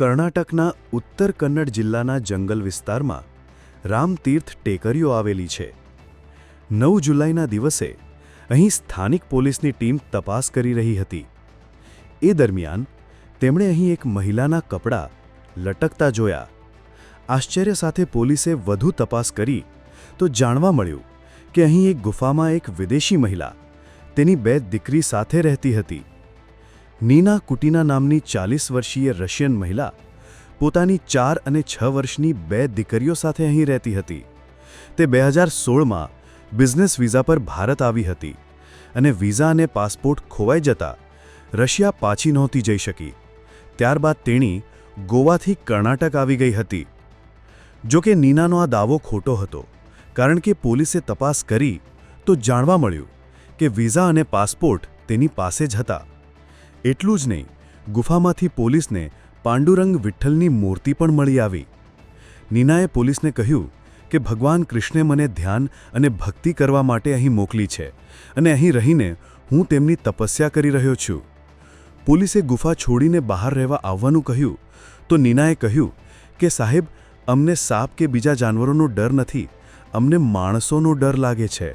કર્ણાટકના ઉત્તર કન્નડ જિલ્લાના જંગલ વિસ્તારમાં રામતીર્થ ટેકરીઓ આવેલી છે। 9 જુલાઈના દિવસે અહીં સ્થાનિક પોલીસની ટીમ તપાસ કરી રહી હતી। એ દરમિયાન તેમણે અહીં એક મહિલાના કપડાં લટકતા જોયા। આશ્ચર્ય સાથે પોલીસે વધુ તપાસ કરી તો જાણવા મળ્યું કે અહીં એક ગુફામાં એક વિદેશી મહિલા તેની 2 દીકરી સાથે રહેતી હતી। નીના કુટીના નામની 40 વર્ષીય રશિયન મહિલા પોતાની 4 અને 6 વર્ષની 2 દીકરીઓ સાથે અહીં રહેતી હતી। તે 2016માં બિઝનેસ વિઝા પર ભારત આવી હતી અને વિઝા અને પાસપોર્ટ ખોવાઈ જતા રશિયા પાછી નહોતી જઈ શકી। ત્યારબાદ તેણી ગોવાથી કર્ણાટક આવી ગઈ હતી। જો કે નીનાનો આ દાવો ખોટો હતો, કારણ કે પોલીસે તપાસ કરી તો જાણવા મળ્યું કે વિઝા અને પાસપોર્ટ તેની પાસે જ હતા। એટલું જ નહીં, ગુફામાંથી પોલીસને પાંડુરંગ વિઠ્ઠલની મૂર્તિ પણ મળી આવી। નીનાએ પોલીસને કહ્યું કે ભગવાન કૃષ્ણે મને ધ્યાન અને ભક્તિ કરવા માટે અહીં મોકલી છે અને અહીં રહીને હું તેમની તપસ્યા કરી રહ્યો છું। પોલીસે ગુફા છોડીને બહાર રહેવા આવવાનું કહ્યું તો નીનાએ કહ્યું કે સાહેબ, અમને સાપ કે બીજા જાનવરોનો ડર નથી, અમને માણસોનો ડર લાગે છે।